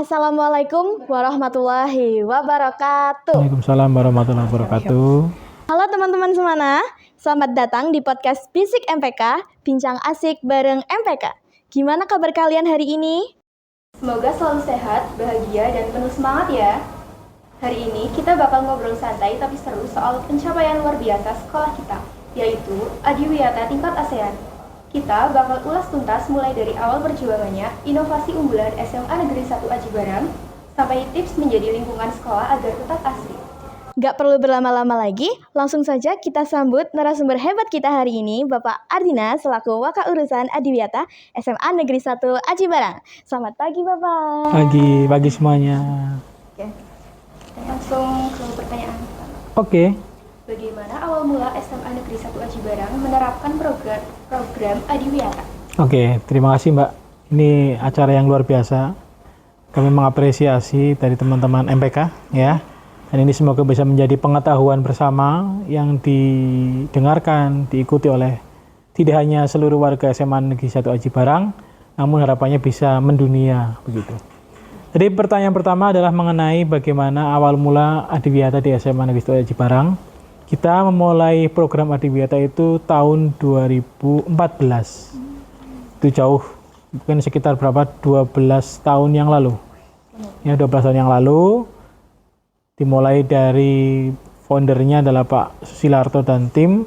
Assalamualaikum warahmatullahi wabarakatuh. Waalaikumsalam warahmatullahi wabarakatuh. Halo teman-teman semana, selamat datang di podcast Bisik MPK, Bincang Asik bareng MPK. Gimana kabar kalian hari ini? Semoga selalu sehat, bahagia, dan penuh semangat ya. Hari ini kita bakal ngobrol santai tapi seru soal pencapaian luar biasa sekolah kita, yaitu Adiwiyata tingkat ASEAN. Kita bakal ulas tuntas mulai dari awal perjuangannya, inovasi unggulan SMA Negeri 1 Aji Barang, sampai tips menjadi lingkungan sekolah agar tetap asri. Gak perlu berlama-lama lagi, langsung saja kita sambut narasumber hebat kita hari ini, Bapak Ardina selaku Waka Urusan Adiwiyata SMA Negeri 1 Aji Barang. Selamat pagi Bapak. Pagi semuanya. Oke, langsung ke pertanyaan pertama. Oke. Bagaimana awal mula SMA Negeri 1 Aji Barang menerapkan program Adiwiyata? Oke, terima kasih Mbak. Ini acara yang luar biasa. Kami mengapresiasi dari teman-teman MPK ya. Dan ini semoga bisa menjadi pengetahuan bersama yang didengarkan, diikuti oleh tidak hanya seluruh warga SMA Negeri 1 Aji Barang, namun harapannya bisa mendunia begitu. Jadi pertanyaan pertama adalah mengenai bagaimana awal mula Adiwiyata di SMA Negeri 1 Aji Barang. Kita memulai program Adiwiyata itu tahun 2014. Itu jauh, mungkin sekitar berapa? 12 tahun yang lalu. Ya, 12 tahun yang lalu. Dimulai dari foundernya adalah Pak Susilarto dan tim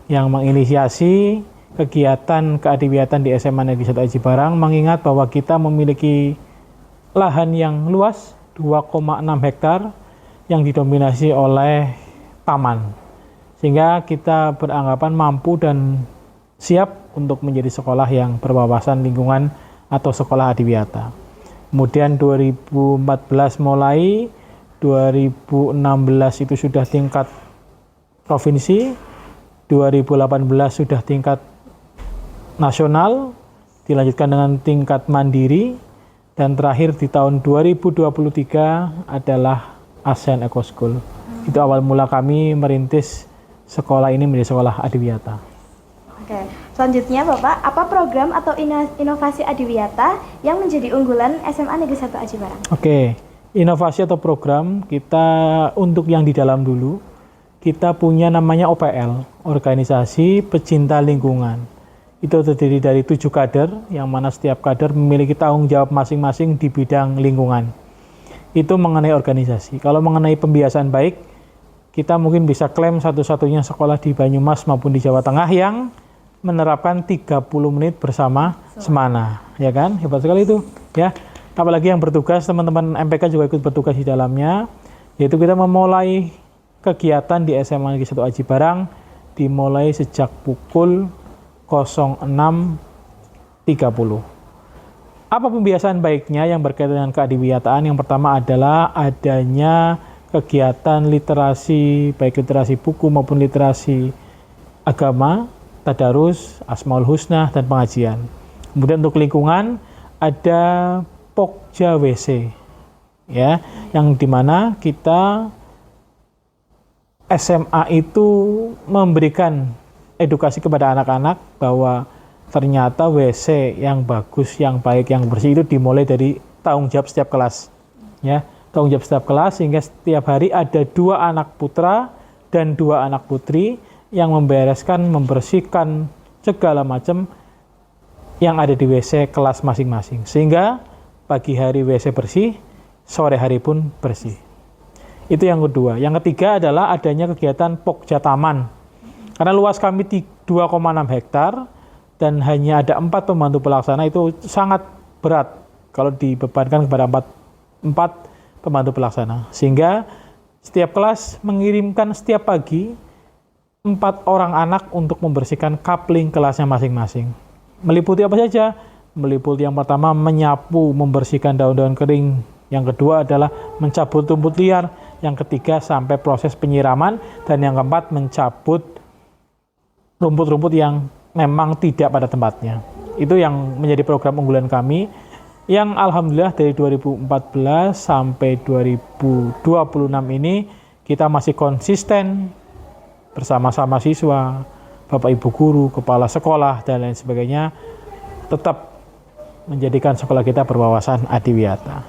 yang menginisiasi kegiatan keadiwiyatan di SMA Negeri 1 Aji Barang, mengingat bahwa kita memiliki lahan yang luas 2,6 hektar yang didominasi oleh taman, sehingga kita beranggapan mampu dan siap untuk menjadi sekolah yang berwawasan lingkungan atau sekolah adiwiyata. Kemudian 2014 mulai, 2016 itu sudah tingkat provinsi, 2018 sudah tingkat nasional, dilanjutkan dengan tingkat mandiri, dan terakhir di tahun 2023 adalah ASEAN Eco School. Itu awal mula kami merintis sekolah ini menjadi sekolah Adiwiyata. Oke, selanjutnya Bapak, apa program atau inovasi Adiwiyata yang menjadi unggulan SMA Negeri 1 Aji Barang? Oke, inovasi atau program kita untuk yang di dalam dulu, kita punya namanya OPL, Organisasi Pecinta Lingkungan. Itu terdiri dari 7 kader, yang mana setiap kader memiliki tanggung jawab masing-masing di bidang lingkungan. Itu mengenai organisasi. Kalau mengenai pembiasaan baik, kita mungkin bisa klaim satu-satunya sekolah di Banyumas maupun di Jawa Tengah yang menerapkan 30 menit bersama semana, ya kan? Hebat sekali itu, ya. Apalagi yang bertugas, teman-teman MPK juga ikut bertugas di dalamnya, yaitu kita memulai kegiatan di SMA Negeri 1 Aji Barang dimulai sejak pukul 06.30. Apa pembiasaan baiknya yang berkaitan dengan keadiwiyataan? Yang pertama adalah adanya kegiatan literasi, baik literasi buku maupun literasi agama, tadarus, asmaul husna, dan pengajian. Kemudian untuk lingkungan ada Pokja WC, ya, yang dimana kita SMA itu memberikan edukasi kepada anak-anak bahwa ternyata WC yang bagus, yang baik, yang bersih itu dimulai dari tanggung jawab setiap kelas, ya. Tanggung jawab setiap kelas, sehingga setiap hari ada 2 anak putra dan 2 anak putri yang membersihkan segala macam yang ada di WC kelas masing-masing. Sehingga pagi hari WC bersih, sore hari pun bersih. Itu yang kedua. Yang ketiga adalah adanya kegiatan Pokja Taman. Karena luas kami 2,6 hektar dan hanya ada 4 pembantu pelaksana, itu sangat berat kalau dibebankan kepada 4 pembantu pelaksana, sehingga setiap kelas mengirimkan setiap pagi 4 orang anak untuk membersihkan kapling kelasnya masing-masing. Meliputi apa saja? Meliputi yang pertama menyapu, membersihkan daun-daun kering, yang kedua adalah mencabut rumput liar, yang ketiga sampai proses penyiraman, dan yang keempat mencabut rumput-rumput yang memang tidak pada tempatnya. Itu yang menjadi program unggulan kami, yang alhamdulillah dari 2014 sampai 2026 ini kita masih konsisten bersama-sama siswa, Bapak Ibu guru, kepala sekolah, dan lain sebagainya, tetap menjadikan sekolah kita berwawasan adiwiyata.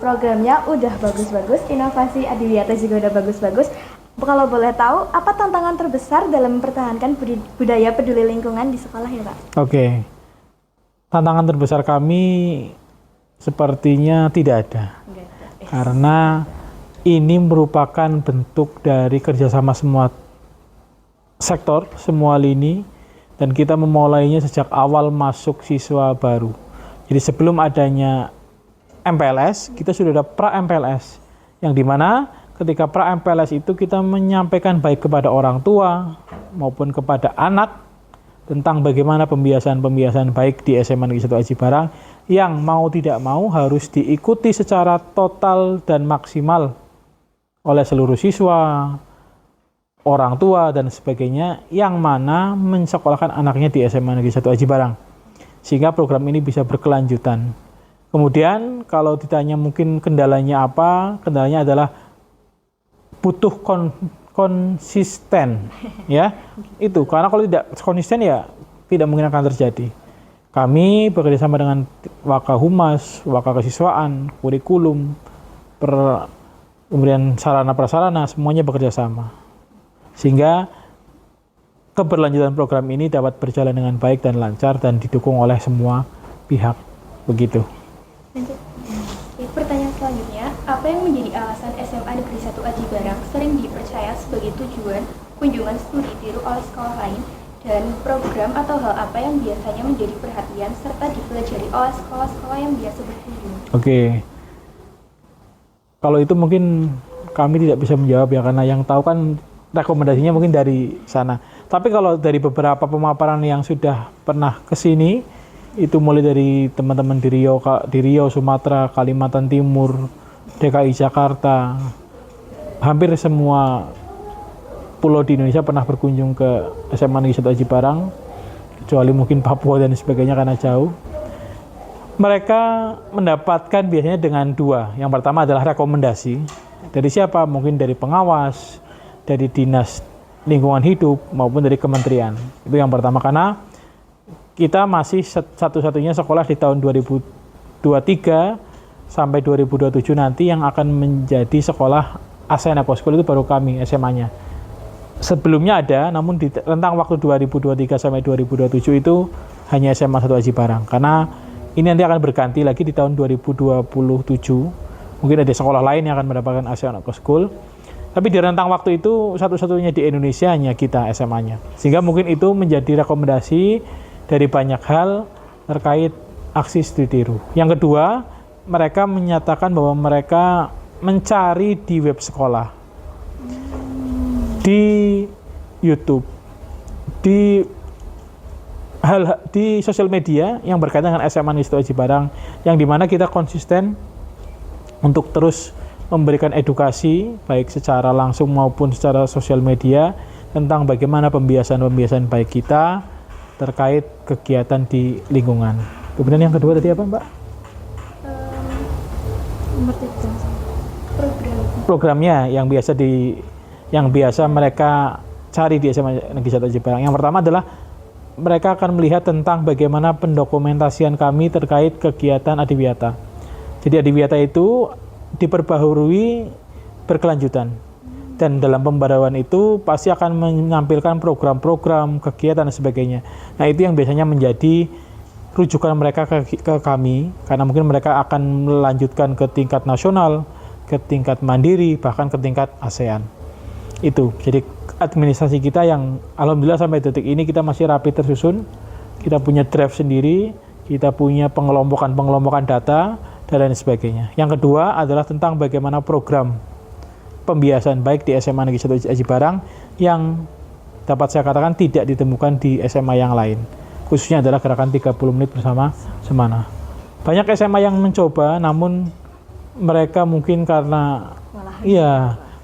Programnya udah bagus-bagus, inovasi Adiwiyata juga udah bagus-bagus. Kalau boleh tahu, apa tantangan terbesar dalam mempertahankan budaya peduli lingkungan di sekolah ya Pak? Oke. Tantangan terbesar kami sepertinya tidak ada. Karena ini merupakan bentuk dari kerjasama semua sektor, semua lini, dan kita memulainya sejak awal masuk siswa baru. Jadi sebelum adanya MPLS, kita sudah ada pra-MPLS, yang dimana ketika pra-MPLS itu kita menyampaikan baik kepada orang tua maupun kepada anak tentang bagaimana pembiasaan-pembiasaan baik di SMA Negeri 1 Aji Barang yang mau tidak mau harus diikuti secara total dan maksimal oleh seluruh siswa, orang tua, dan sebagainya yang mana mensekolahkan anaknya di SMA Negeri 1 Aji Barang. Sehingga program ini bisa berkelanjutan. Kemudian kalau ditanya mungkin kendalanya apa, kendalanya adalah butuh konsisten, ya. Itu karena kalau tidak konsisten ya tidak mungkin akan terjadi. Kami bekerjasama dengan Wakahumas, Waka Kesiswaan, kurikulum, kemudian sarana prasarana, semuanya bekerja sama. Sehingga keberlanjutan program ini dapat berjalan dengan baik dan lancar dan didukung oleh semua pihak. Begitu. Lanjut. Pertanyaan selanjutnya, apa yang menjadi alasan SMA Negeri 1 Aji Barang sering dipercaya sebagai tujuan kunjungan studi tiru oleh sekolah lain, dan program atau hal apa yang biasanya menjadi perhatian serta dipelajari oleh sekolah-sekolah yang biasa berkunjung? Oke. Kalau itu mungkin kami tidak bisa menjawab ya, karena yang tahu kan rekomendasinya mungkin dari sana. Tapi kalau dari beberapa pemaparan yang sudah pernah ke sini, itu mulai dari teman-teman di Riau, Sumatera, Kalimantan Timur, DKI Jakarta, hampir semua pulau di Indonesia pernah berkunjung ke SMA Negeri 1 Aji Barang, kecuali mungkin Papua dan sebagainya karena jauh. Mereka mendapatkan biasanya dengan dua. Yang pertama adalah rekomendasi. Dari siapa? Mungkin dari pengawas, dari Dinas Lingkungan Hidup, maupun dari kementerian. Itu yang pertama, karena kita masih satu-satunya sekolah di tahun 2023 sampai 2027 nanti yang akan menjadi sekolah ASEAN Eco School, itu baru kami SMA-nya. Sebelumnya ada, namun di rentang waktu 2023 sampai 2027 itu hanya SMA 1 Aji Barang. Karena ini nanti akan berganti lagi di tahun 2027. Mungkin ada sekolah lain yang akan mendapatkan ASEAN Eco School. Tapi di rentang waktu itu satu-satunya di Indonesia hanya kita SMA-nya. Sehingga mungkin itu menjadi rekomendasi dari banyak hal terkait aksi studi tiru. Yang kedua, mereka menyatakan bahwa mereka mencari di web sekolah, di YouTube, di sosial media yang berkaitan dengan SMA Negeri 1 Aji Barang, yang dimana kita konsisten untuk terus memberikan edukasi baik secara langsung maupun secara sosial media tentang bagaimana pembiasaan-pembiasaan baik kita terkait kegiatan di lingkungan. Kemudian yang kedua tadi apa, Mbak? Programnya yang biasa mereka cari di SMA Negeri 1 Aji Barang. Yang pertama adalah mereka akan melihat tentang bagaimana pendokumentasian kami terkait kegiatan Adiwiyata. Jadi Adiwiyata itu diperbaharui berkelanjutan. Dan dalam pembaruan itu pasti akan menampilkan program-program, kegiatan dan sebagainya. Nah, itu yang biasanya menjadi rujukan mereka ke kami, karena mungkin mereka akan melanjutkan ke tingkat nasional, ke tingkat mandiri, bahkan ke tingkat ASEAN. Itu, jadi administrasi kita yang alhamdulillah sampai detik ini kita masih rapi tersusun, kita punya draft sendiri, kita punya pengelompokan data, dan lain sebagainya. Yang kedua adalah tentang bagaimana program pembiasaan baik di SMA Negeri 1 Aji Barang yang dapat saya katakan tidak ditemukan di SMA yang lain. Khususnya adalah gerakan 30 menit bersama semana. Banyak SMA yang mencoba, namun mereka mungkin karena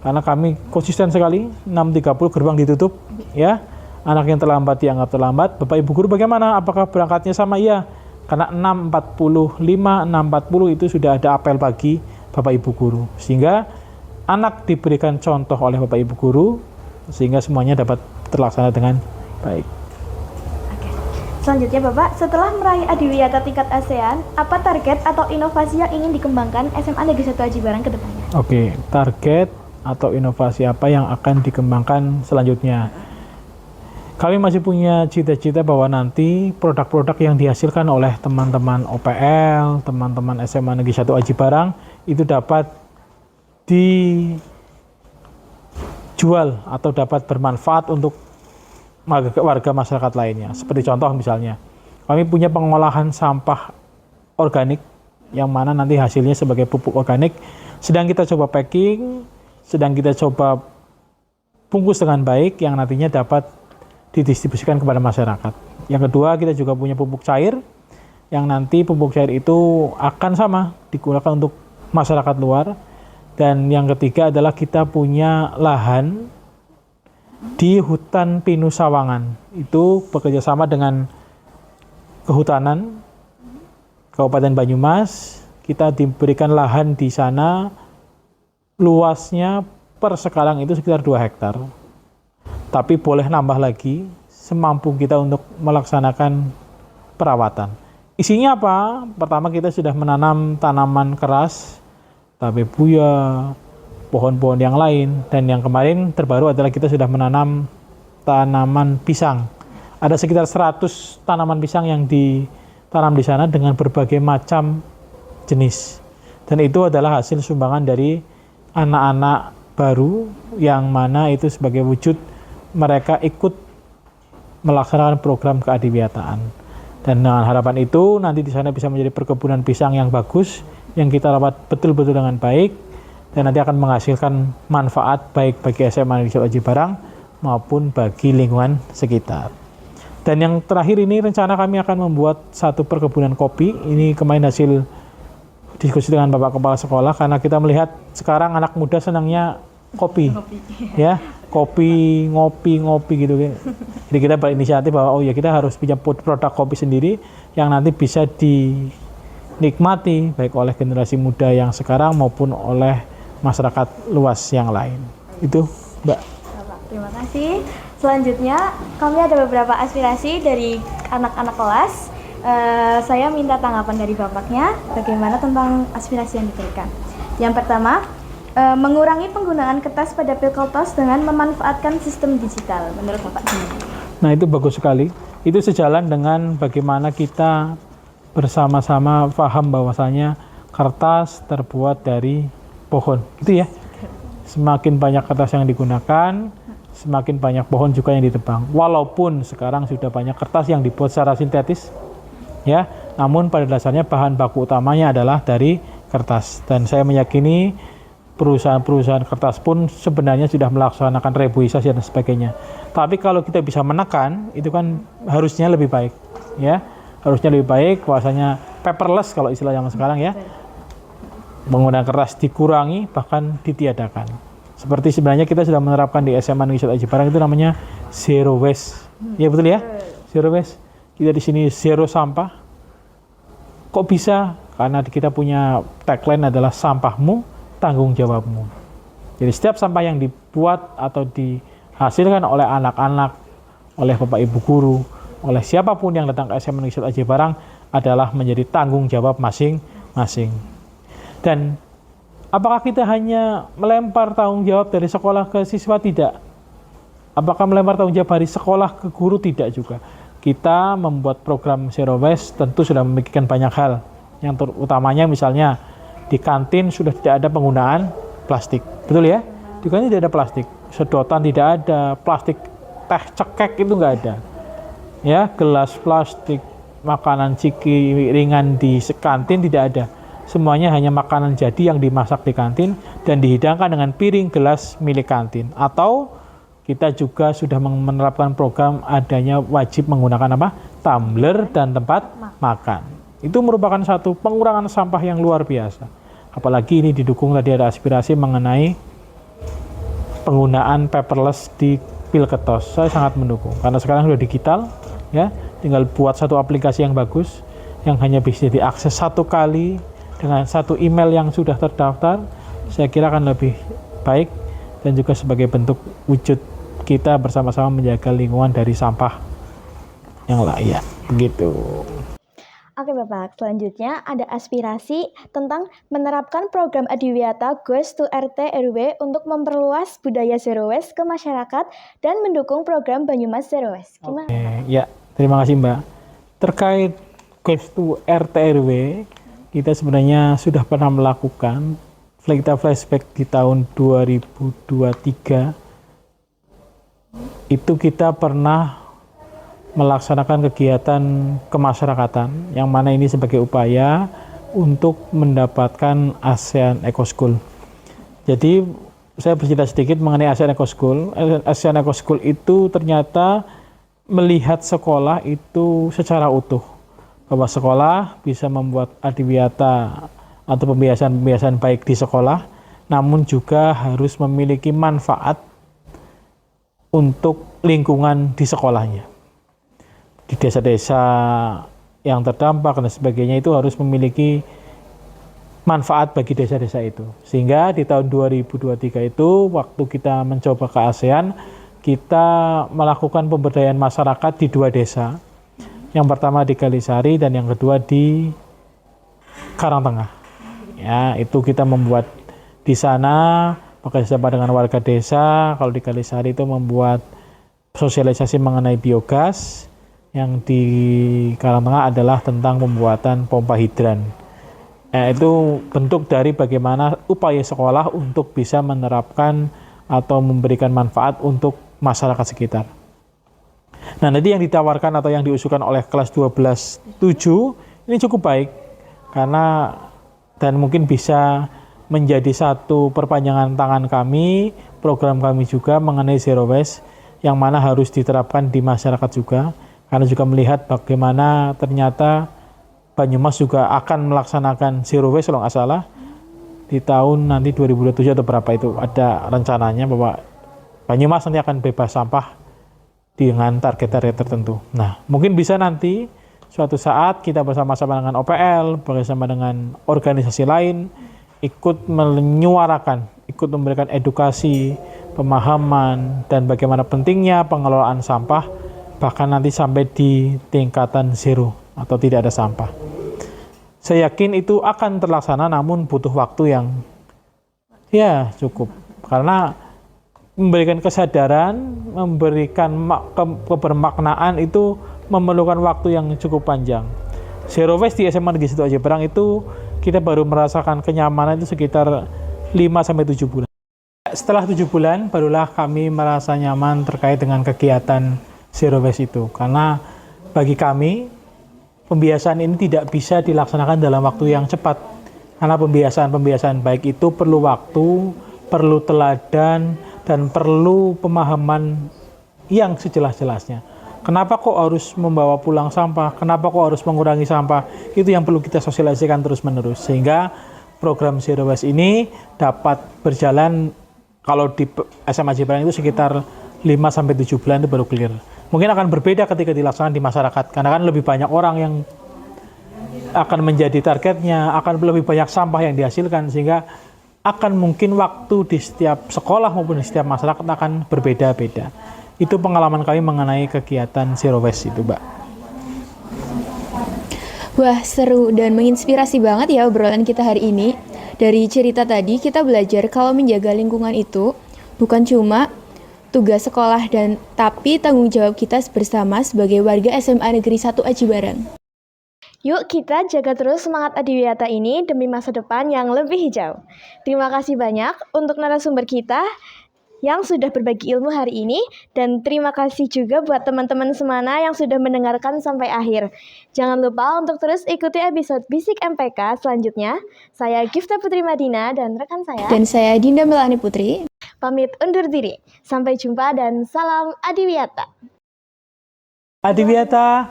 karena kami konsisten sekali, 6.30 gerbang ditutup, ya. Anak yang terlambat dianggap terlambat. Bapak Ibu guru bagaimana? Apakah berangkatnya sama? Iya. Karena 6.45, 6.40 itu sudah ada apel pagi Bapak Ibu guru. Sehingga anak diberikan contoh oleh Bapak Ibu guru sehingga semuanya dapat terlaksana dengan baik. Oke. Selanjutnya Bapak, setelah meraih adiwiyata tingkat ASEAN, apa target atau inovasi yang ingin dikembangkan SMA Negeri 1 Aji Barang ke depannya? Oke, target atau inovasi apa yang akan dikembangkan selanjutnya? Kami masih punya cita-cita bahwa nanti produk-produk yang dihasilkan oleh teman-teman OPL, teman-teman SMA Negeri 1 Aji Barang itu dapat dijual atau dapat bermanfaat untuk warga masyarakat lainnya. Seperti contoh misalnya, kami punya pengolahan sampah organik yang mana nanti hasilnya sebagai pupuk organik sedang kita coba packing, sedang kita coba bungkus dengan baik yang nantinya dapat didistribusikan kepada masyarakat. Yang kedua, kita juga punya pupuk cair yang nanti pupuk cair itu akan sama digunakan untuk masyarakat luar. Dan yang ketiga adalah kita punya lahan di hutan pinus Sawangan. Itu bekerja sama dengan Kehutanan Kabupaten Banyumas. Kita diberikan lahan di sana, luasnya per sekarang itu sekitar 2 hektar. Tapi boleh nambah lagi semampu kita untuk melaksanakan perawatan. Isinya apa? Pertama, kita sudah menanam tanaman keras, tabe buya, pohon-pohon yang lain, dan yang kemarin terbaru adalah kita sudah menanam tanaman pisang. Ada sekitar 100 tanaman pisang yang ditanam di sana dengan berbagai macam jenis. Dan itu adalah hasil sumbangan dari anak-anak baru yang mana itu sebagai wujud mereka ikut melaksanakan program keadiwiyataan. Dan dengan harapan itu nanti di sana bisa menjadi perkebunan pisang yang bagus, yang kita rawat betul-betul dengan baik, dan nanti akan menghasilkan manfaat baik bagi SMA Negeri 1 Aji Barang maupun bagi lingkungan sekitar. Dan yang terakhir ini rencana kami akan membuat satu perkebunan kopi. Ini kemarin hasil diskusi dengan Bapak Kepala Sekolah, karena kita melihat sekarang anak muda senangnya kopi. Ya, kopi, ngopi gitu. Jadi kita berinisiatif bahwa kita harus punya produk kopi sendiri yang nanti bisa dinikmati baik oleh generasi muda yang sekarang maupun oleh masyarakat luas yang lain. Itu, Mbak. Bapak, terima kasih. Selanjutnya kami ada beberapa aspirasi dari anak-anak kelas. Saya minta tanggapan dari Bapaknya bagaimana tentang aspirasi yang diberikan. Yang pertama, mengurangi penggunaan kertas pada Pilkeltos dengan memanfaatkan sistem digital. Menurut Bapak gimana? Nah, itu bagus sekali. Itu sejalan dengan bagaimana kita bersama-sama paham bahwasanya kertas terbuat dari pohon. Gitu ya. Semakin banyak kertas yang digunakan, semakin banyak pohon juga yang ditebang. Walaupun sekarang sudah banyak kertas yang dibuat secara sintetis, ya, namun pada dasarnya bahan baku utamanya adalah dari kertas. Dan saya meyakini perusahaan-perusahaan kertas pun sebenarnya sudah melaksanakan reboisasi dan sebagainya. Tapi kalau kita bisa menekan, itu kan harusnya lebih baik, ya. Harusnya lebih baik, bahwasanya paperless kalau istilah zaman sekarang, ya. Penggunaan kertas dikurangi bahkan ditiadakan. Seperti sebenarnya kita sudah menerapkan di SMA Negeri 1 Aji Barang itu namanya zero waste. Ya betul ya? Zero waste. Kita di sini zero sampah. Kok bisa? Karena kita punya tagline adalah sampahmu, tanggung jawabmu. Jadi setiap sampah yang dibuat atau dihasilkan oleh anak-anak, oleh Bapak Ibu guru, oleh siapapun yang datang ke SMA Negeri 1 Aji Barang adalah menjadi tanggung jawab masing-masing. Dan apakah kita hanya melempar tanggung jawab dari sekolah ke siswa? Tidak. Apakah melempar tanggung jawab dari sekolah ke guru? Tidak juga. Kita membuat program Zero Waste tentu sudah memikirkan banyak hal. Yang terutamanya misalnya di kantin sudah tidak ada penggunaan plastik. Betul ya? Di kantin tidak ada plastik. Sedotan tidak ada, plastik teh cekek itu nggak ada. Ya, gelas plastik, makanan ciki ringan di kantin tidak ada. Semuanya hanya makanan jadi yang dimasak di kantin dan dihidangkan dengan piring gelas milik kantin. Atau kita juga sudah menerapkan program adanya wajib menggunakan tumbler dan tempat makan. Itu merupakan satu pengurangan sampah yang luar biasa. Apalagi ini didukung tadi ada aspirasi mengenai penggunaan paperless di Pilketos. Saya sangat mendukung karena sekarang sudah digital, ya. Tinggal buat satu aplikasi yang bagus yang hanya bisa diakses satu kali dengan satu email yang sudah terdaftar. Saya kira akan lebih baik dan juga sebagai bentuk wujud kita bersama-sama menjaga lingkungan dari sampah yang layak. Begitu. Oke Bapak, selanjutnya ada aspirasi tentang menerapkan program Adiwiyata Goes to RT RW untuk memperluas budaya zero waste ke masyarakat dan mendukung program Banyumas Zero Waste. Gimana? Ya, terima kasih Mbak. Terkait Goes to RT RW, kita sebenarnya sudah pernah melakukan, kita flashback di tahun 2023, itu kita pernah melaksanakan kegiatan kemasyarakatan yang mana ini sebagai upaya untuk mendapatkan ASEAN Eco School. Jadi saya bercerita sedikit mengenai ASEAN Eco School. ASEAN Eco School itu ternyata melihat sekolah itu secara utuh, bahwa sekolah bisa membuat adiwiyata atau pembiasaan-pembiasaan baik di sekolah, namun juga harus memiliki manfaat untuk lingkungan di sekolahnya. Di desa-desa yang terdampak dan sebagainya itu harus memiliki manfaat bagi desa-desa itu. Sehingga di tahun 2023 itu waktu kita mencoba ke ASEAN, kita melakukan pemberdayaan masyarakat di 2 desa. Yang pertama di Kalisari dan yang kedua di Karangtengah. Ya, itu kita membuat di sana bekerjasama dengan warga desa. Kalau di Kalisari itu membuat sosialisasi mengenai biogas. Yang di Karangtengah adalah tentang pembuatan pompa hidran. Itu bentuk dari bagaimana upaya sekolah untuk bisa menerapkan atau memberikan manfaat untuk masyarakat sekitar. Nah, nanti yang ditawarkan atau yang diusulkan oleh kelas 12-7 ini cukup baik karena dan mungkin bisa menjadi satu perpanjangan tangan kami, program kami juga mengenai zero waste yang mana harus diterapkan di masyarakat juga. Karena juga melihat bagaimana ternyata Banyumas juga akan melaksanakan zero waste kalau nggak salah di tahun nanti 2027 atau berapa itu ada rencananya bahwa Banyumas nanti akan bebas sampah dengan target-target tertentu. Nah, mungkin bisa nanti suatu saat kita bersama-sama dengan OPL, bersama dengan organisasi lain ikut menyuarakan, ikut memberikan edukasi, pemahaman dan bagaimana pentingnya pengelolaan sampah bahkan nanti sampai di tingkatan zero atau tidak ada sampah. Saya yakin itu akan terlaksana namun butuh waktu yang ya cukup. Karena memberikan kesadaran, memberikan kebermaknaan itu memerlukan waktu yang cukup panjang. Zero waste di SMA Negeri 1 Aji Barang itu kita baru merasakan kenyamanan itu sekitar 5-7 bulan. Setelah 7 bulan barulah kami merasa nyaman terkait dengan kegiatan zero waste itu, karena bagi kami pembiasaan ini tidak bisa dilaksanakan dalam waktu yang cepat, karena pembiasaan baik itu perlu waktu, perlu teladan, dan perlu pemahaman yang sejelas-jelasnya. Kenapa kok harus membawa pulang sampah, kenapa kok harus mengurangi sampah, itu yang perlu kita sosialisasikan terus-menerus, sehingga program zero waste ini dapat berjalan. Kalau di SMA Aji Barang itu sekitar 5-7 bulan itu baru clear. Mungkin akan berbeda ketika dilaksanakan di masyarakat, karena kan lebih banyak orang yang akan menjadi targetnya, akan lebih banyak sampah yang dihasilkan, sehingga akan mungkin waktu di setiap sekolah maupun di setiap masyarakat akan berbeda-beda. Itu pengalaman kami mengenai kegiatan zero waste itu, Mbak. Wah, seru dan menginspirasi banget ya obrolan kita hari ini. Dari cerita tadi kita belajar kalau menjaga lingkungan itu bukan cuma tugas sekolah tapi tanggung jawab kita bersama sebagai warga SMA Negeri 1 Aji Barang. Yuk kita jaga terus semangat Adiwiyata ini demi masa depan yang lebih hijau. Terima kasih banyak untuk narasumber kita yang sudah berbagi ilmu hari ini, dan terima kasih juga buat teman-teman semana yang sudah mendengarkan sampai akhir. Jangan lupa untuk terus ikuti episode Bisik MPK selanjutnya. Saya Gifta Putri Madina dan rekan saya. Dan saya Dinda Melani Putri. Pamit undur diri. Sampai jumpa dan salam Adiwiyata. Adiwiyata,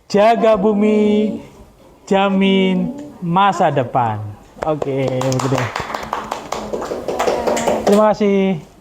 jaga bumi, jamin masa depan. Oke, begitu. Terima kasih.